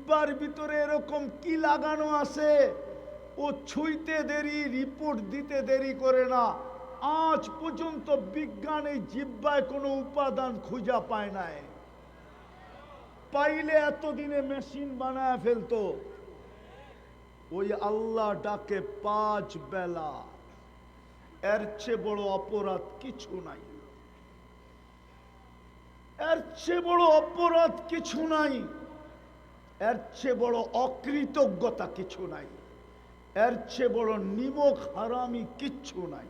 জিহ্বার ভিতরে এরকম কি লাগানো আছে, ও ছুঁইতে দেরি, রিপোর্ট দিতে দেরি করে না। আজ পর্যন্ত বিজ্ঞান এই জিহ্বায় কোনো উপাদান খুঁজা পায় নাই। পাইলে এতদিনে মেশিন বানায় ফেলতো। ওই আল্লাহ ডাকে 5 বেলা, এর চেয়ে বড় অপরাধ কিছু নাই, এর চেয়ে বড় অপরাধ কিছু নাই, এর চেয়ে বড় অকৃতজ্ঞতা কিছু নাই, এর চেয়ে বড় নিমক হারামি কিচ্ছু নাই।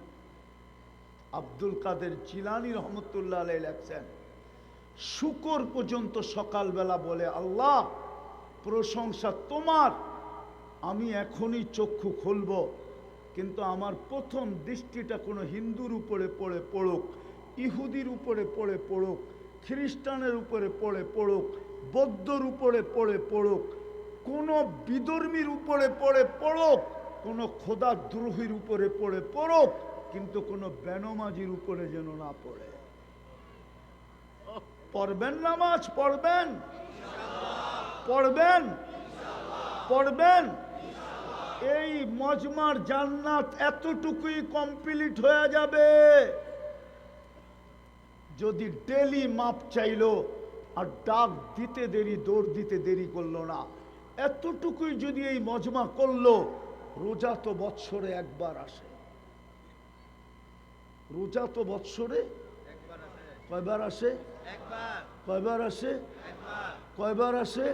আব্দুল কাদের জিলানী রহমতুল্লাহ আলাইহি লেখছেন, শুকর পর্যন্ত সকালবেলা বলে, আল্লাহ প্রশংসা তোমার, আমি এখনই চক্ষু খুলব, কিন্তু আমার প্রথম দৃষ্টিটা কোনো হিন্দুর উপরে পড়ে পড়ুক, ইহুদির উপরে পড়ে পড়ুক, খ্রিস্টানের উপরে পড়ে পড়ুক, বৌদ্ধর উপরে পড়ে পড়ুক, কোনো বিধর্মীর উপরে পড়ে পড়ুক, কোনো খোদাদ্রোহীর উপরে পড়ে পড়ুক, কিন্তু কোনো বেনমাজির উপরে যেন না পড়ে। পড়বেন নামাজ? পড়বেন? পড়বেন? পড়বেন? এই মজমার জান্নাত এতটুকুই কমপ্লিট হয়ে যাবে যদি ডেলি মাপ চাইলো আর ডাক দিতে দেরি, দৌড় দিতে দেরি করলো না। এতটুকুই যদি এই মজমা করলো, রোজা তো বৎসরে একবার আসে, রোজা তো বৎসরে কয়বার আসে? কয়বার আসে? কয়বার আসে?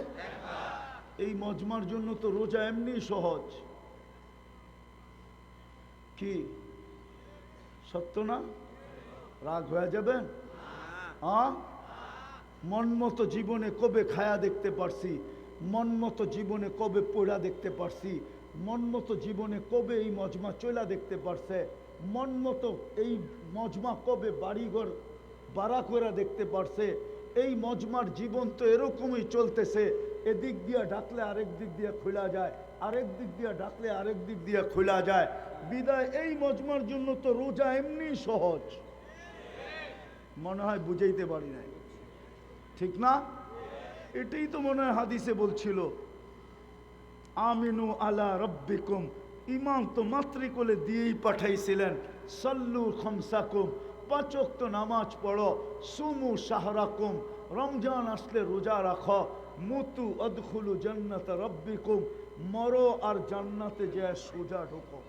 এই মজমার জন্য তো রোজা এমনি সহজ। কি সত্য না? রাগ হয়ে যাবেন? মন মতো জীবনে কবে খায়া দেখতে পারছি, মন মতো জীবনে কবে পড়া দেখতে পারছি, মন মতো জীবনে কবে এই মজমা চলা দেখতে পারছে, মন মতো এই মজমা কবে বাড়িঘর বাড়া করে দেখতে পারছে। এই মজমার জীবন তো এরকমই চলতেছে, এদিক দিয়ে ডাকলে আরেক দিক দিয়ে খোলা যায়, আরেক দিক দিয়ে ডাকলে আরেক দিক দিয়ে খোলা যায়। বিদায় এই মজমার জন্য তো রোজা এমনি সহজ। মনে হয় বুঝাইতে পারি নাই, ঠিক না? এটাই তো মনে হয় হাদিসে বলছিল, আমিনু আলা রব্বিকুম, ইমাম তো মাতৃকোলে দিয়েই পাঠাইছিলেন, সাল্লু খামসাকুম, 5 ওয়াক্ত নামাজ পড়ো, সুমু শাহরাকুম, রমজান আসলে রোজা রাখো, মুতু আদখুলু জান্নাত রব্বিকুম, মরো আর জান্নাতে যায় সোজা ঢোকো।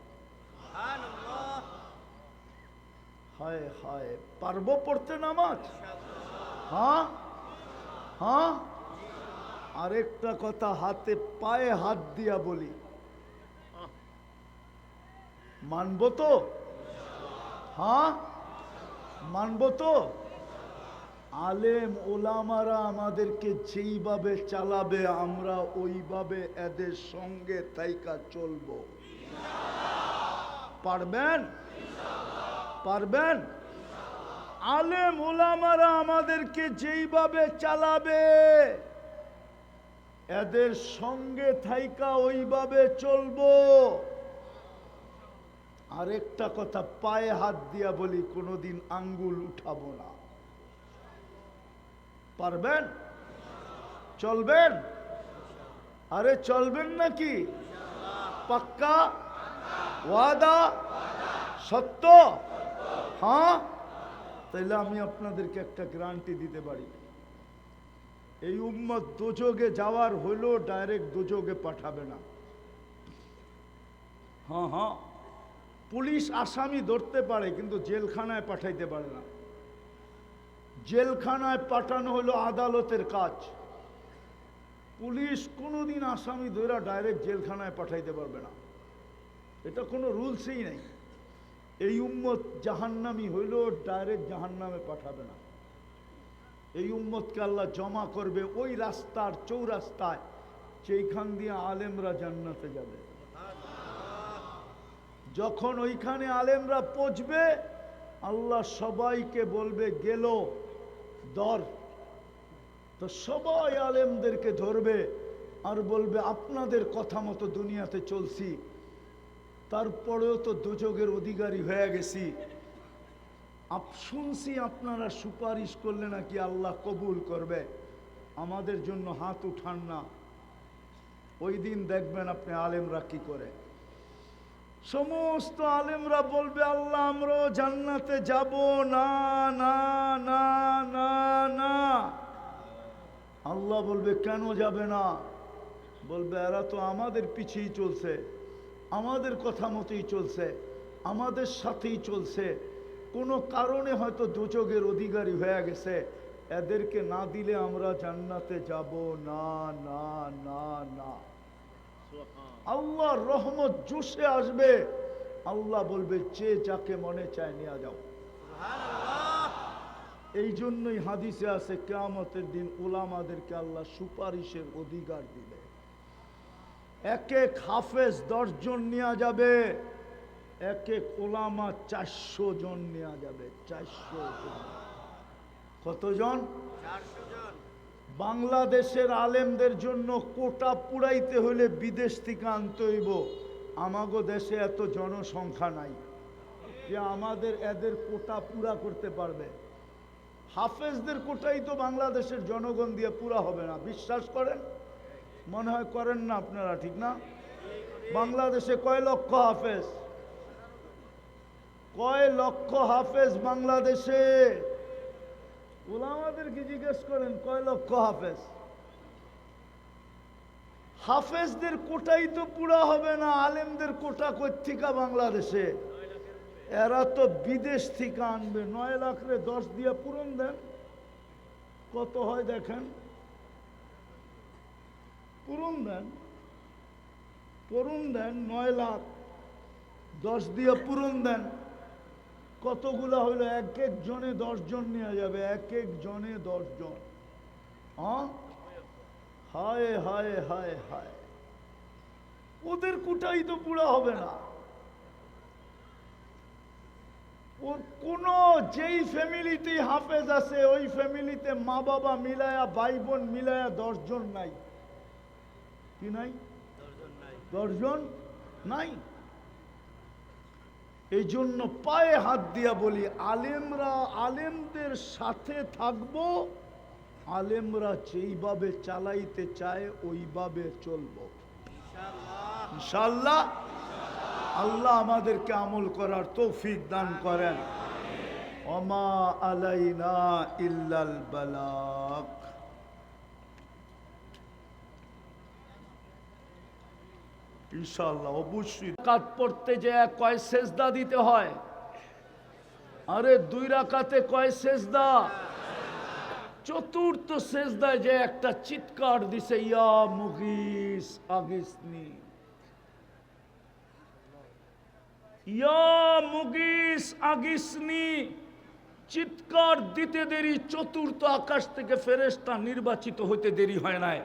হায় হায়, পারবো পড়তে নামাজ? হ্যাঁ হ্যাঁ। আরেকটা কথা হাতে পায়ে হাত দিয়া বলি, মানবো তো? হ্যাঁ মানবো তো? আলেম ওলামারা আমাদেরকে যেইভাবে চালাবে, আমরা ওইভাবে এদের সঙ্গে তাইকা চলবো। পারবেন? পারবেন? আলেম ওলামারা আমাদেরকে যেইভাবে চালাবে, এদের সঙ্গে থাইকা ওইভাবে চলবো। আরেকটা কথা পায়ে হাত দিয়া বলি, কোনোদিন আঙ্গুল উঠাবো না। পারবেন? চলবেন? আরে চলবেন নাকি? পাক্কা? ওয়াদা? সত্য? হ্যাঁ। তাইলে আমি আপনাদেরকে একটা গ্যারান্টি দিতে পারি, এই উম্মত দোজগে যাওয়ার হইলেও ডাইরেক্ট দোজগে পাঠাবে না। হ্যাঁ হ্যাঁ, পুলিশ আসামি ধরতে পারে কিন্তু জেলখানায় পাঠাইতে পারে না। জেলখানায় পাঠানো হলো আদালতের কাজ। পুলিশ কোনোদিন আসামি ধরে ডাইরেক্ট জেলখানায় পাঠাইতে পারবে না, এটা কোনো রুলসই নেই। এই উম্মত জাহান্নামী হইলেও ডাইরেক্ট জাহান্নামে পাঠাবে না। এই উম্মতকে আল্লাহ জমা করবে ওই রাস্তার চৌরাস্তায়, যেইখান দিয়ে আলেমরা জান্নাতে যাবে। যখন ওইখানে আলেমরা পৌঁছবে, আল্লাহ সবাইকে বলবে গেল ধর, তো সবাই আলেমদেরকে ধরবে আর বলবে আপনাদের কথা মতো দুনিয়াতে চলছি, তারপরেও তো দোজখের অধিকারী হয়ে গেছি। শুনছি আপনারা সুপারিশ করলে নাকি আল্লাহ কবুল করবে, আমাদের জন্য হাত উঠান না। ওই দিন দেখবেন আপনি আলেমরা কি করে। সমস্ত আলেমরা বলবে আল্লাহ আমরা জান্নাতে যাব না না না না না। আল্লাহ বলবে কেন যাবে না? বলবে এরা তো আমাদের পিছেই চলছে, আমাদের কথা মতোই চলছে, আমাদের সাথেই চলছে, কোনো কারণে হয়তো দোজখের অধিকারী হয়ে গেছে, এদেরকে না দিলে আমরা জান্নাতে যাব না না না না। আল্লাহর রহমত জোশে আসবে। আল্লাহ বলবে যে যাকে মনে চায় নিয়ে যাও। এই জন্যই হাদিসে আছে কিয়ামতের দিন উলামাদেরকে আল্লাহ সুপারিশের অধিকার দিবে। এক এক হাফেজ 10 জন নেওয়া যাবে, এক এক উলামা 400 জন নেওয়া যাবে। 400 জন। কতজন? 400 জন। বাংলাদেশের আলেমদের জন্য কোটা পুরাইতে হলে বিদেশ থেকে আনতে হইব। আমাগো দেশে এত জনসংখ্যা নাই যে আমাদের এদের কোটা পুরা করতে পারবে। হাফেজদের কোটাই তো বাংলাদেশের জনগণ দিয়ে পুরা হবে না, বিশ্বাস করেন? মনে হয় করেন না আপনারা, ঠিক না? বাংলাদেশে কয় লক্ষ হাফেজ? কয় লক্ষ হাফেজ বাংলাদেশে? উলামাদেরকে জিজ্ঞেস করেন কয় লক্ষ হাফেজ? হাফেজদের কোটাই তো পুরা হবে না, আলেমদের কোটা কোত্থেকে বাংলাদেশে? এরা তো বিদেশ থেকে আনবে। 9 লাখ রে 10 দিয়ে পূরণ দেন, কত হয় দেখেন। পূরণ দেন, পূরণ দেন। 9 লাখ 10 দিয়ে পূরণ দেন, কতগুলা হইল? এক এক জনে 10 জন নেওয়া যাবে, এক এক জনে 10 জন। হ্যাঁ, হায় হায় হায় হায়, ওদের কোটাই তো পুরা হবে না। ওর কোন যেই ফ্যামিলিতে হাফেজ আছে ওই ফ্যামিলিতে মা বাবা মিলায়া ভাই বোন মিলায়া 10 জন নাই। কি নাই? 10 জন নাই। এই জন্য পায়ে হাত দিয়া বলি আলেমরা আলেমদের সাথে থাকবো, আলেমরা যেইভাবে চালাইতে চায় ওইভাবে চলবো ইনশাআল্লাহ। আল্লাহ আমাদেরকে আমল করার তৌফিক দান করেন। ওমা আলাইনা ইল্লাল বালাগ। ইনশাআল্লাহ অবশ্যই রাকাত পড়তে যে কয় সেজদা দিতে হয়? আরে 2 রাকাতে কয় সেজদা? চতুর্থ সেজদায় যে একটা চিৎকার দিছে ইয়া মুগিস আগিসনি, ইয়া মুগিস আগিসনি। চিৎকার দিতে দেরি, চতুর্থ আকাশ থেকে ফেরেশতা নির্বাচিত হইতে দেরি হয় নাই।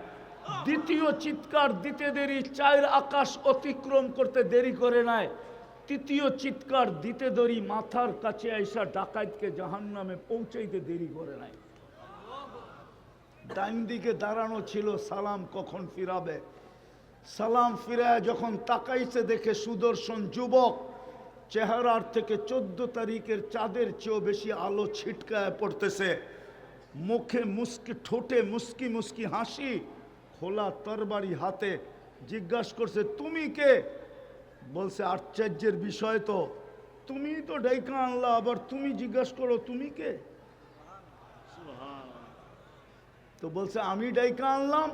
দ্বিতীয় চিৎকার দিতে দেরি, 4 আকাশ অতিক্রম করতে দেরি করে নাই। তৃতীয় চিৎকার দিতে দেরি, মাথার কাছে আইসা ডাকাতকে জাহান্নামে পৌঁছাইতে দেরি করে নাই। ডাইন দিকে দাঁড়ানো ছিল, সালাম কখন ফিরাবে। সালাম ফিরায় যখন তাকাইছে দেখে সুদর্শন যুবক, চেহারার থেকে 14 তারিখের চাঁদের চেয়েও বেশি আলো ছিটকায় পড়তেছে, মুখে মুস্কি, ঠোঁটে মুস্কি মুস্কি হাসি, খোলা তরবারি হাতে। জিজ্ঞাসা করছে তুমি কে? বলছে আশ্চর্যের বিষয় তো, তুমি তো ডাইকা আনলা, আবার তুমি জিজ্ঞাসা করো তুমি কে? তো বলছে আমি ডাইকা আনলাম।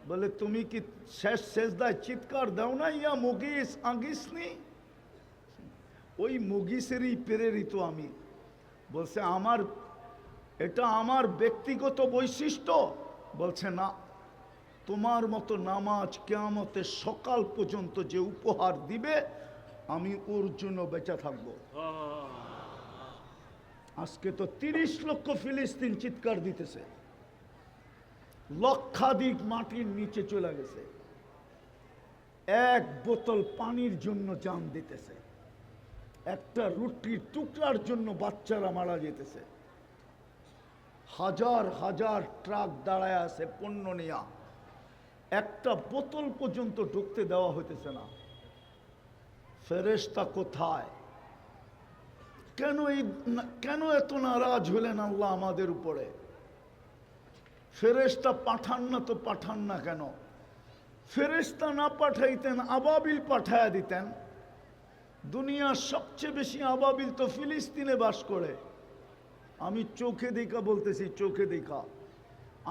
বলে তুমি কি শেষ সেজদায় চিৎকার দাও না ইয়া মুগিস আগিসনি? ওই মুগিসেরই প্রেরিত আমি। বলছে আমার এটা আমার ব্যক্তিগত বৈশিষ্ট্য? বলছে না, তোমার মতো নামাজ কিয়ামতের সকাল পর্যন্ত যে উপহার দিবে আমি ওর জন্য বেঁচে থাকব। আজকে তো 30 লক্ষ ফিলিস্তিন চিৎকার দিতেছে, লক্ষাধিক মাটির নিচে চলে গেছে, 1 বোতল পানির জন্য জান দিতেছে, একটা রুটির টুকরার জন্য বাচ্চারা মারা যেতেছে, হাজার হাজার ট্রাক দাঁড়ায় আছে পণ্য নিয়া, একটা বোতল পর্যন্ত ঢুকতে দেওয়া হইতেছে না। ফেরেশতা কোথায়? কেন এত নারাজ হলেন আল্লাহ আমাদের উপরে? ফেরেশতা পাঠান না তো পাঠান না কেন? ফেরেশতা না পাঠাইতেন, আবাবিল পাঠায়া দিতেন। দুনিয়ার সবচেয়ে বেশি আবাবিল তো ফিলিস্তিনে বাস করে। আমি চোখে দেখা বলতেছি, চোখে দেখা।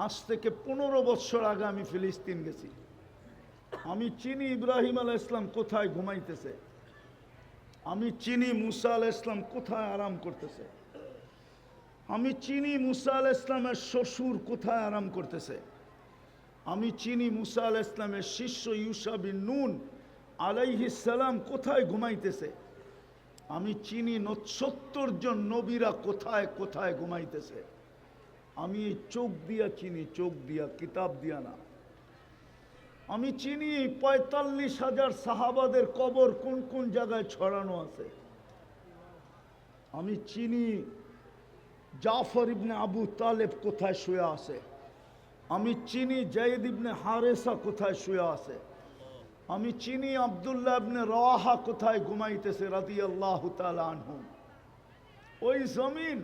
আজ থেকে 15 বছর আগে আমি ফিলিস্তিন গেছি। আমি চিনি ইব্রাহিম আলাইহিস সালাম কোথায় ঘুমাইতেছে, আমি চিনি মুসা আলাইহিস সালাম কোথায় আরাম করতেছে, আমি চিনি মুসা আলাইহিস সালামের শ্বশুর কোথায় আরাম করতেছে, আমি চিনি মুসা আলাইহিস সালামের শিষ্য ইউশা বিন নুন আলাইহিস সালাম কোথায় ঘুমাইতেছে, আমি চিনি 70 জন নবীরা কোথায় কোথায় ঘুমাইতেছে। আমি এই চোখ দিয়া চিনি, চোখ দিয়া, কিতাব দিয়া না। আমি চিনি 45,000 সাহাবাদের কবর কোন কোন জায়গায় ছড়ানো আছে। আমি চিনি জাফর ইবনে আবু তালেব কোথায় শুয়ে আছে। আমি চিনি জায়েদ ইবনে হারেসা কোথায় শুয়ে আছে। আমি চিনি আব্দুল্লাহ ইবনে রাওয়াহা কোথায় ঘুমাইতেছে রাদিয়াল্লাহু তাআলা আনহু। ওই জমিন,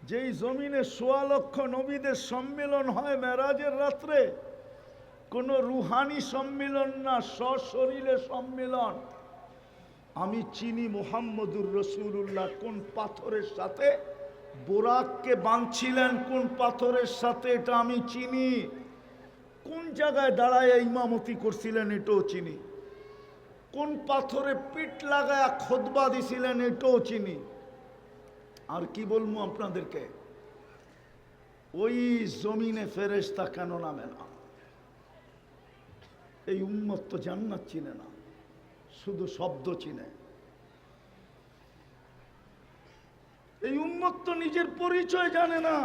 যেই জমিনে 1.25 লক্ষ নবীদের সম্মেলন হয় মেরাজের রাত্রে, কোন রুহানি সম্মেলন না, সশরীরে সম্মেলন। আমি চিনি মুহাম্মদুর রাসূলুল্লাহ কোন পাথরের সাথে বোরাককে বাঁধছিলেন, কোন পাথরের সাথে, এটা আমি চিনি। কোন জায়গায় দাঁড়ায় ইমামতি করছিলেন এটাও চিনি। কোন পাথরে পিঠ লাগায়া খুতবা দিছিলেন এটাও চিনি। আর কি বলবো আপনাদেরকে? ওই জমিনে ফেরেশতা কেন নামে না? এই উম্মত তো জান্নাত চিনে না, শুধু শব্দ চিনে। এই উম্মত তো নিজের পরিচয় জানে না,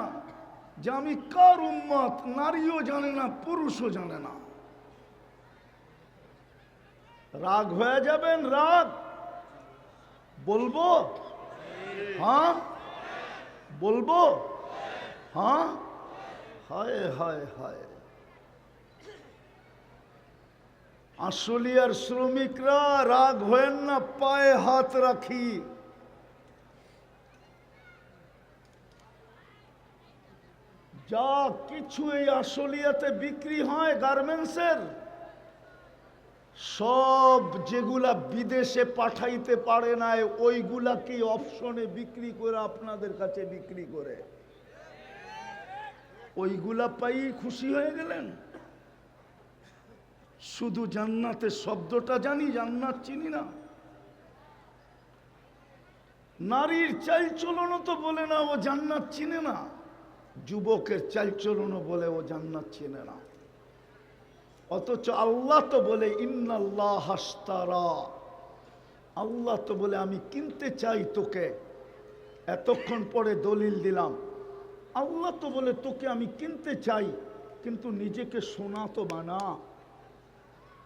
যে আমি কার উম্মত। নারীও জানে না, পুরুষও জানে না। রাগ হয়ে যাবেন, রাগ বলবো? হ্যাঁ বলবো? হ্যাঁ। হায় হায় হায়। আশুলিয়ার শ্রমিকরা রাগ হয়েন না, পায়ে হাত রাখি। যা কিছু এই আশুলিয়াতে বিক্রি হয় গার্মেন্টসের, সব যেগুলা বিদেশে পাঠাইতে পারে না ওইগুলাকে অপশনে বিক্রি করে আপনাদের কাছে বিক্রি করে। ওইগুলা পাই খুশি হয়ে গেলেন। শুধু জান্নাতের শব্দটা জানি, জান্নাত চিনি না। নারীর চালচলনও তো বলে না ও জান্নাত চিনে না। যুবকের চালচলনও বলে ও জান্নাত চিনে না। অথচ আল্লাহ তো বলে ইন্নাল্লাহ আশতারা, আল্লাহ তো বলে আমি কিনতে চাই তোকে। এতক্ষণ পরে দলিল দিলাম। আল্লাহ তো বলে তোকে আমি কিনতে চাই, কিন্তু নিজেকে সোনা তো বানা।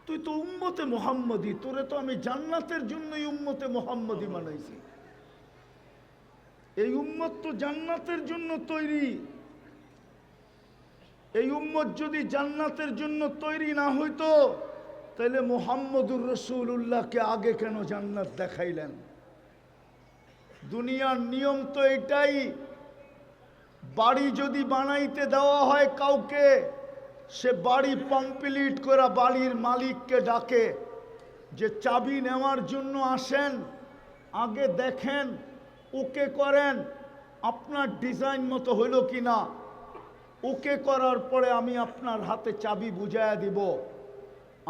তুই তো উম্মতে মুহাম্মদী, তোরে তো আমি জান্নাতের জন্যই উম্মতে মুহাম্মদী বানাইছি। এই উম্মত তো জান্নাতের জন্য তৈরি। এই উম্মত যদি জান্নাতের জন্য তৈরি না হইতো, তাহলে মুহাম্মদুর রাসূলুল্লাহকে আগে কেন জান্নাত দেখাইলেন? দুনিয়ার নিয়ম তো এটাই, বাড়ি যদি বানাইতে দেওয়া হয় কাউকে, সে বাড়ি কমপ্লিট করে বাড়ির মালিককে ডাকে যে চাবি নেওয়ার জন্য আসেন, আগে দেখেন, ওকে করেন আপনার ডিজাইন মতো হইল কিনা। ওকে করার পরে আমি আপনার হাতে চাবি বুঝাইয়া দিব।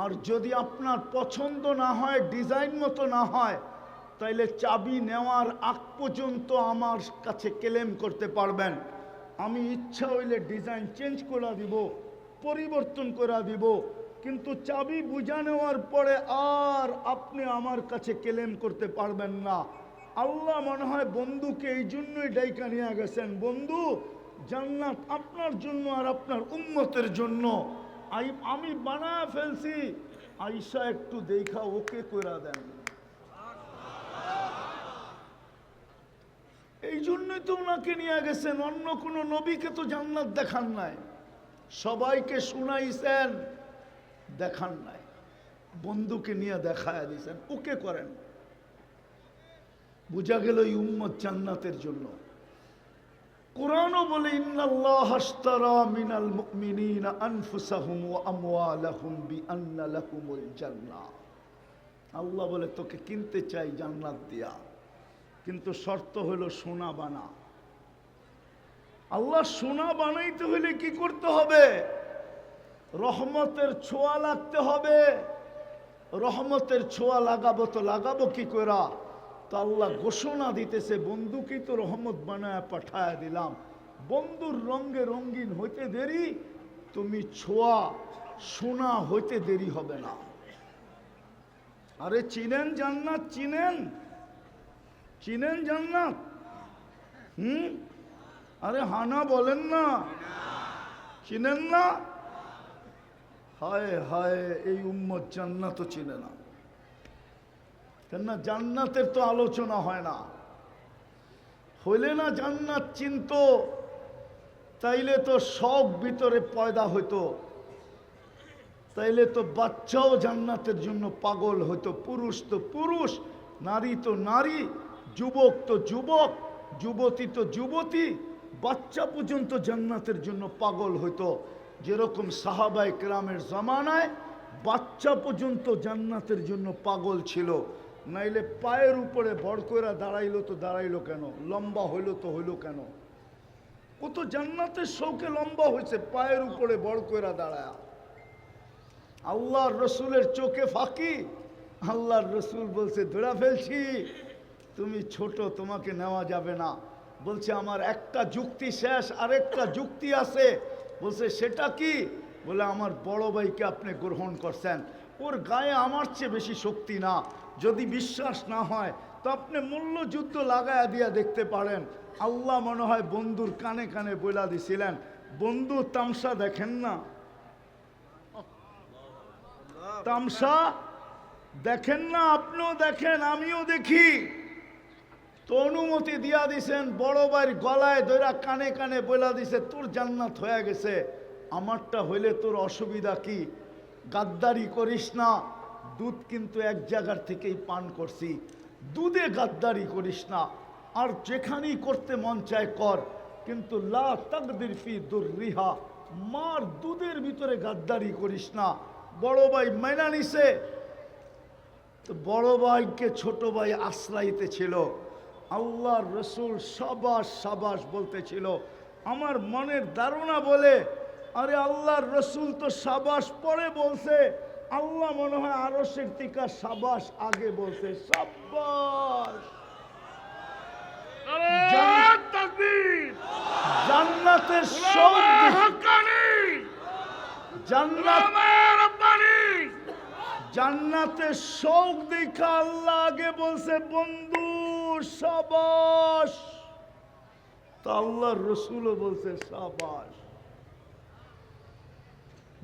আর যদি আপনার পছন্দ না হয়, ডিজাইন মতো না হয়, তাইলে চাবি নেওয়ার আগ পর্যন্ত আমার কাছে ক্লেম করতে পারবেন। আমি ইচ্ছা হইলে ডিজাইন চেঞ্জ করে দিব, পরিবর্তন করে দিব, কিন্তু চাবি বুঝা নেওয়ার পরে আর আপনি আমার কাছে ক্লেম করতে পারবেন না। আল্লাহ মনে হয় বন্ধুকে এই জন্যই ডাইকা নিয়ে গেছেন, বন্ধু জান্নাত আপনার জন্য আর আপনার উম্মতের জন্য আমি বানায় ফেলছি, আইসা একটু দেখা ওকে কইরা দেন। এই জন্যই তো ওনাকে নিয়ে গেছেন, অন্য কোন নবীকে তো জান্নাত দেখান নাই। সবাইকে শুনাইছেন, দেখান নাই। বন্ধুকে নিয়ে দেখায় দিয়েছেন, ওকে করেন। বুঝা গেল এই উম্মত জান্নাতের জন্য। কুরআনও বলে ইন্নাল্লাহা আশতারা মিনাল মুমিনিনা আনফুসাহুম ওয়া আমওয়ালাহুম বিআন্না লাহুমুল জান্নাহ। আল্লাহ বলে তোকে কিনতে চাই জান্নাত দিয়া, কিন্তু শর্ত হলো সোনা বানা। আল্লাহ সোনা বানাইতে হলে কি করতে হবে? রহমতের ছোঁয়া লাগতে হবে। রহমতের ছোঁয়া লাগাবো তো লাগাবো কি করা? তো আল্লাহ ঘোষণা দিতেছে, বন্ধুকেই তো রহমত বানায় পাঠায় দিলাম, বন্ধুর রঙে রঙিন হইতে দেরি, তুমি ছোঁয়া সোনা হইতে দেরি হবে না। আরে চিনেন জান্নাত? চিনেন? চিনেন জান্নাত? আরে হানা বলেন না, চিনেন না? হায় হায়, এই উম্মত জান্নাতও চিনে না। কেননা জান্নাতের তো আলোচনা হয় না। হইলে না জান্নাত চিনত, তাইলে তো শখ ভিতরে পয়দা হইতো, তাইলে তো বাচ্চাও জান্নাতের জন্য পাগল হইতো। পুরুষ তো পুরুষ, নারী তো নারী, যুবক তো যুবক, যুবতী তো যুবতী, বাচ্চা পর্যন্ত জান্নাতের জন্য পাগল হইতো। যেরকম সাহাবায়ে কেরামের জামানায় বাচ্চা পর্যন্ত জান্নাতের জন্য পাগল ছিল। নাইলে পায়ের উপরে ভর কইরা দাঁড়াইলো তো দাঁড়াইলো কেন? লম্বা হইলো তো হইলো কেন? কত জান্নাতের শৌকে লম্বা হয়েছে পায়ের উপরে ভর কইরা দাঁড়ায়। আল্লাহর রসুলের চোখে ফাঁকি। আল্লাহর রসুল বলছে ধরা ফেলছি, তুমি ছোট, তোমাকে নেওয়া যাবে না। বলছে আমার একটা যুক্তি শেষ, আরেকটা যুক্তি আছে। বলছে সেটা কি? বলে আমার বড় ভাইকে আপনি গ্রহণ করছেন, ওর গায়ে আমার চেয়ে বেশি শক্তি না। যদি বিশ্বাস না হয় তো আপনি মল্লযুদ্ধ লাগায়া দিয়া দেখতে পারেন। আল্লাহ মনে হয় বন্ধুর কানে কানে বইলা দিছিলেন, বন্ধু তামসা দেখেন না, তামসা দেখেন না, আপনিও দেখেন আমিও দেখি। তো অনুমতি দিয়া দিছেন, বড় ভাইয়ের গলায় ধইরা কানে কানে বইলা দিছে তোর জান্নাত হয়ে গেছে, আমারটা হইলে তোর অসুবিধা কি? গাদ্দারি করিস না, দুধ কিন্তু এক জায়গার থেকেই পান করছি, দুধে গাদ্দারি করিস না। আর যেখানেই করতে মন চায় কর, কিন্তু লা তাকদির ফি দুররিহা, মার দুধের ভিতরে গাদ্দারি করিস না। বড় ভাই মাইনা নিছে। তো বড় ভাইকে ছোট ভাই আশ্রাইতে ছিল। আল্লাহর রসুল সাবাস সাবাস বলতেছিল। আমার মনের ধারণা বলে, আরে আল্লাহর রসুল তো সাবাস পরে বলছে, আল্লাহ মনে হয় আরশের থেকে সাবাস আগে বলছে। সাবাস, জান্নাতের জান্নাতের শৌক দেখা আল্লাহ আগে বলছে বন্ধু সাবাস। তা আল্লাহর রসুলও বলছে সাবাস,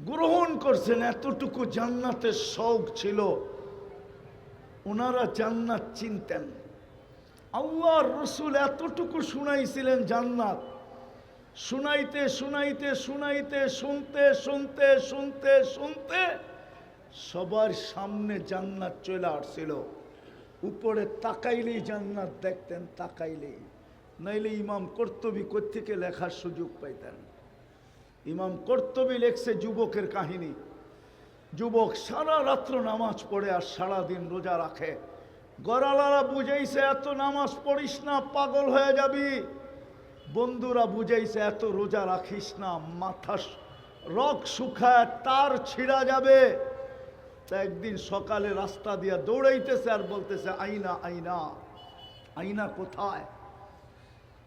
গ্রহণ করছেন। এতটুকু জান্নাতের শৌক ছিল, ওনারা জান্নাত চিনতেন। আল্লাহর রসুল এতটুকু শুনাইছিলেন জান্নাত, শুনাইতে শুনাইতে শুনাইতে শুনতে শুনতে শুনতে শুনতে সবার সামনে জান্নাত চলে আসছিল। উপরে তাকাইলেই জান্নাত দেখতেন, তাকাইলেই। নাইলে ইমাম কর্তুবী কোত্থেকে লেখার সুযোগ পাইতেন? ইমাম কর্তুবী লেখছে যুবকের কাহিনী। যুবক সারা রাত্র নামাজ পড়ে আর সারাদিন রোজা রাখে। গরালারা বুঝাইছে এত নামাজ পড়িস না, পাগল হয়ে যাবি। বন্ধুরা বুঝাইছে এত রোজা রাখিস না, মাথা রক শুকায় তার ছিঁড়া যাবে। তা একদিন সকালে রাস্তা দিয়া দৌড়াইতেছে আর বলতেছে আইনা আইনা, আইনা কোথায়?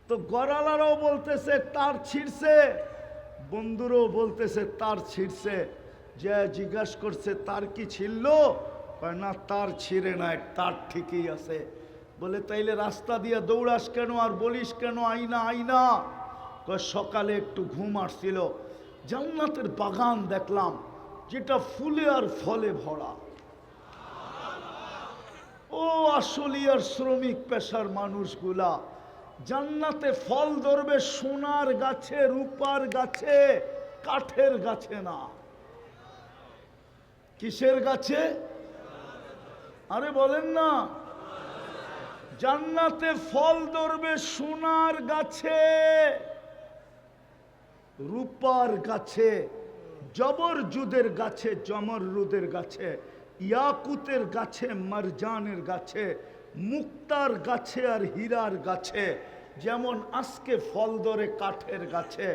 তো গরালারাও বলতেছে তার ছিঁড়ছে, বন্ধুরও বলতেছে তার ছিঁড়ছে। যে জিজ্ঞাসা করছে তার কি ছিড়ল? না, তার ছিঁড়ে নাই, তার ঠিকই আছে। বলে তাইলে রাস্তা দিয়ে দৌড়াস কেন আর বলিস কেন আইনা আইনা? সকালে একটু ঘুম আসছিল, জান্নাতের বাগান দেখলাম যেটা ফুলে আর ফলে ভরা। ও আশুলিয়ার শ্রমিক পেশার মানুষগুলা, জান্নাতে ফল ধরবে সোনার গাছে, রূপার গাছে, কাঠের গাছে না। কিসের গাছে? আরে বলেন না। জান্নাতে ফল ধরবে সোনার গাছে, রূপার গাছে, জবরজুদের গাছে, জমররুদের গাছে, ইয়াকুতের গাছে, মারজানের গাছে, মুক্তার গাছে আর হীরার গাছে। যেমন আজকে ফল ধরে কাঠের গাছে,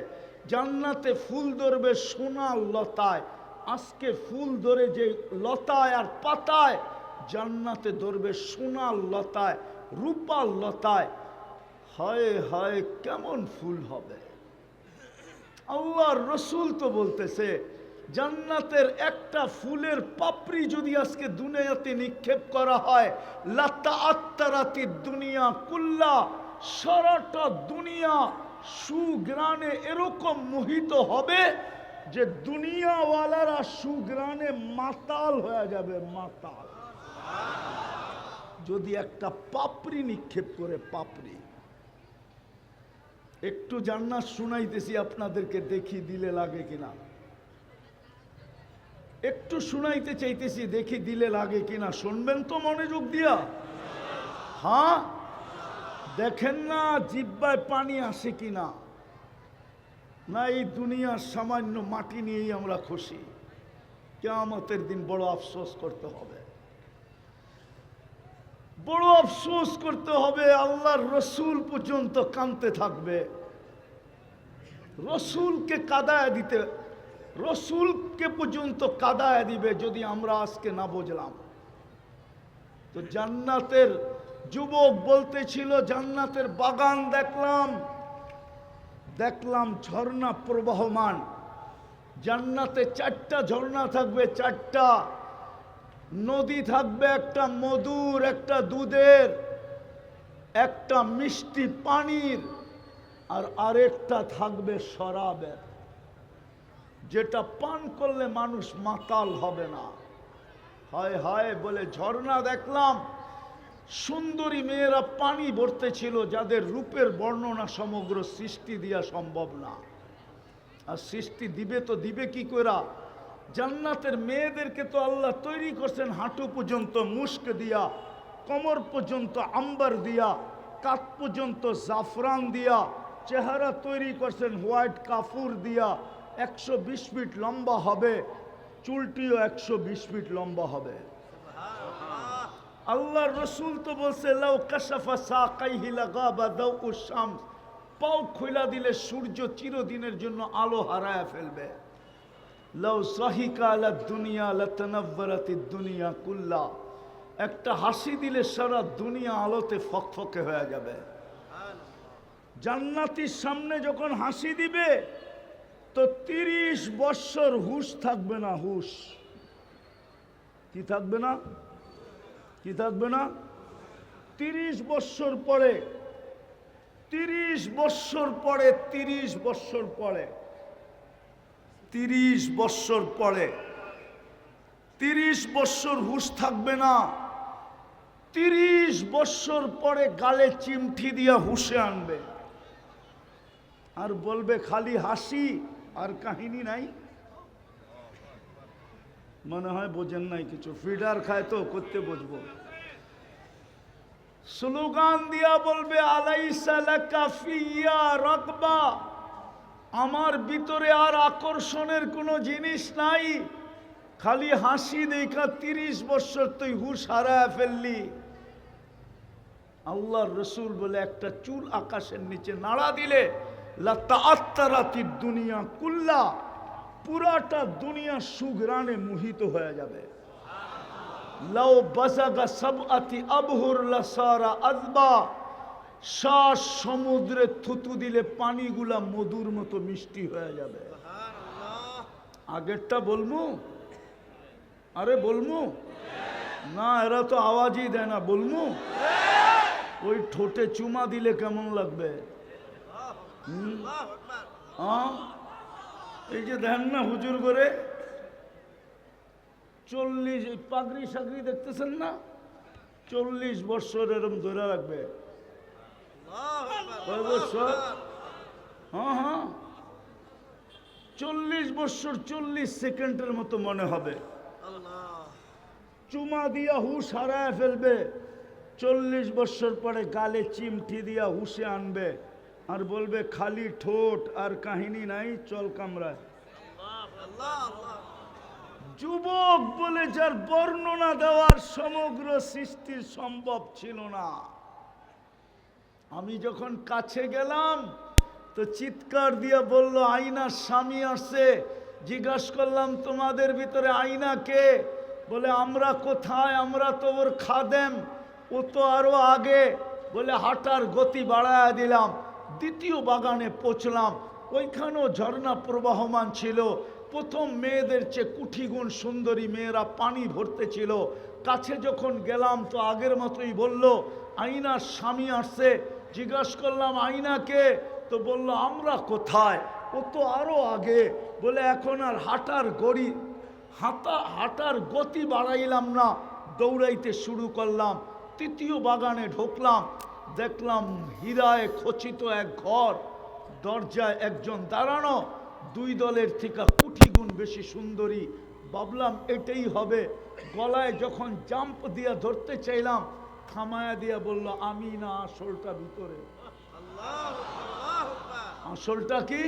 জান্নাতে ফুল ধরবে সোনার লতায়। আজকে ফুল ধরে যে লতায় আর পাতায়, জান্নাতে ধরবে সোনার লতায়, রূপার লতায়। হায় হায়, কেমন ফুল হবে! আল্লাহর রসুল তো বলতেছে, জান্নাতের একটা ফুলের পাপড়ি যদি আজকে দুনিয়াতে নিক্ষেপ করা হয়, লাতা আত্তারাতি দুনিয়া কুল্লা, সারাটা দুনিয়া সুগ্রানে এরকম মোহিত হবে যে দুনিয়াওয়ালারা সুগ্রানে মাতাল হয়ে যাবে, মাতাল। যদি একটা পাপড়ি নিক্ষেপ করে, পাপড়ি। একটু জান্নাত শুনাইতেছি আপনাদেরকে, দেখি দিলে লাগে কিনা। একটু শুনাইতে চাইতেছি, দেখি দিলে লাগে কিনা। শুনবেন তো মনোযোগ দিয়া? হ্যাঁ, দেখেন না জিহ্বায় পানি আসে কিনা। না এই দুনিয়ার সামান্য মাটি নিয়েই আমরা খুশি? কিয়ামতের দিন বড় আফসোস করতে হবে, বড় আফসোস করতে হবে। আল্লাহর রসুল পর্যন্ত কাঁদতে থাকবে, রসুলকে কাঁদায় দিতে, রসুলকে পর্যন্ত কাঁদায় দিবে যদি আমরা আজকে না বুঝলাম। তো জান্নাতের যুবক বলতেছিল, জান্নাতের বাগান দেখলাম, দেখলাম ঝর্ণা প্রবাহমান। জান্নাতে 4টা ঝর্ণা থাকবে, 4টা নদী থাকবে, একটা মধুর, একটা দুধের, একটা মিষ্টি পানির, আর আরেকটা থাকবে শরাবের, যেটা পান করলে মানুষ মাতাল হবে না। হায় হায় বলে ঝর্ণা দেখলাম, সুন্দরী মেয়েরা পানি ভরতে ছিল, যাদের রূপের বর্ণনা সমগ্র সৃষ্টি দিয়া সম্ভব না। আর সৃষ্টি দিবে তো দিবে কি করে? জান্নাতের মেয়েদেরকে তো আল্লাহ তৈরি করছেন হাঁটু পর্যন্ত মুস্ক দিয়া, কোমর পর্যন্ত আম্বার দিয়া, কাত পর্যন্ত জাফরান দিয়া, চেহারা তৈরি করছেন হোয়াইট কাফুর দিয়া। 120 ফিট লম্বা হবে, চুলটিও 120 ফিট লম্বা হবে। আল্লাহর রসুল তো বলছে, লাউ কাশাফা সাকাইহি লাগাবা দাউউশ শামস, পাও খোলা দিলে সূর্য চিরদিনের জন্য আলো হারায় ফেলবে। লাউ সাহিকা আলা দুনিয়া লাতানাওয়ারাতিদ দুনিয়া কুল্লা, একটা হাসি দিলে সারা দুনিয়া আলোতে ফকফকে হয়ে যাবে। জান্নাতীর সামনে যখন হাসি দিবে তো 30 বৎসর হুশ থাকবে না, হুশ। কি থাকবে না? কি থাকবে না? 30 বৎসর পরে, 30 বৎসর পরে, 30 বৎসর পরে, 30 বৎসর পরে, 30 বৎসর হুশ থাকবে না। 30 বৎসর পরে গালে চিমটি দিয়া হুশে আনবে, আর বলবে খালি হাসি আর কাহিনী নাই। মনে হয় বোঝেন নাই কিছু, ফিডার খায় তো করতে বুঝবো। স্লোগান দিয়া বলবে, আলাইসা লাকা ফিয়া রাগবা, আমার ভিতরে আর আকর্ষণের কোনো জিনিস নাই, খালি হাসি দেখা 30 বছর তুই হুশ হারায় ফেললি। আল্লাহর রসুল বলে, একটা চুল আকাশের নিচে নাড়া দিলে লাতাআত্তারাতিদ দুনিয়া কুল্লা, পুরাটা দুনিয়া সুঘ্রাণে মোহিত হয়ে যাবে। লাউ বাজাগা সাবআতি আবহুর লাসারা আযবা, 7 সমুদ্রে থুতু দিলে পানিগুলা মধুর মতো মিষ্টি হয়ে যাবে। আগেরটা বলমু? আরে বলমু না, এরা তো আওয়াজই দেয় না। বলমু? ওই ঠোঁটে চুমা দিলে কেমন লাগবে? এই যে দেন না হুজুর করে 40 পাগড়ি সাগড়ি দেখতেছেন না, 40 বৎসর এরম ধরে রাখবে। কয় বৎসর? হ্যাঁ হ্যাঁ, 40 বৎসর 40 সেকেন্ডের মতো মনে হবে। চুমা দিয়া হুশ হারায় ফেলবে। 40 বৎসর পরে গালে চিমটি দিয়া হুশে আনবে। আর বলবে খালি ঠোঁট আর কাহিনী নাই, চল কামরায়। যুবক বলে যার বর্ণনা দেওয়ার সমগ্র সৃষ্টির সম্ভব ছিল না। আমি যখন কাছে গেলাম তো চিৎকার দিয়ে বলল, আয়নার স্বামী আসছে। জিজ্ঞাসা করলাম, তোমাদের ভিতরে আয়না কে? বলে, আমরা কোথায়, আমরা তো ওর খাদেম, ও তো আরো আগে। বলে, হাঁটার গতি বাড়ায়া দিলাম। দ্বিতীয় বাগানে পৌঁছলাম, ওইখানেও ঝর্ণা প্রবাহমান ছিল। প্রথম মেয়েদের চেয়ে কুঠিগুণ সুন্দরী মেয়েরা পানি ভরতে ছিল। কাছে যখন গেলাম তো আগের মতোই বলল, আয়নার স্বামী আসছে। জিজ্ঞাসা করলাম, আয়নাকে? তো বলল, আমরা কোথায়, ও তো আরো আগে। বলে, এখন আর হাঁটার গতি বাড়াইলাম না, দৌড়াইতে শুরু করলাম। তৃতীয় বাগানে ঢুকলাম, দেখলাম হীরায় খচিত এক ঘর, দরজায় একজন দাঁড়ানো, দুই দলের থেকে কুঠিগুণ বেশি সুন্দরী। ভাবলাম এটাই হবে। গলায় যখন জাম্প দিয়া ধরতে চাইলাম, থামায়া দিয়া বলল, আমি না, আসলটা ভিতরে। আসলটা কি?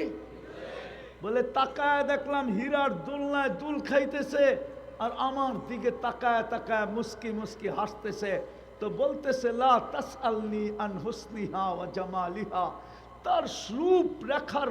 বলে, তাকায় দেখলাম হীরার দোলনায় দুল খাইতেছে আর আমার দিকে তাকায় তাকায় মুস্কি মুস্কি হাসতেছে। তো বলতেছে, লা তাসআলনি আন হুসনিহা ওয়া জামালিহা, তার রূপ রেখার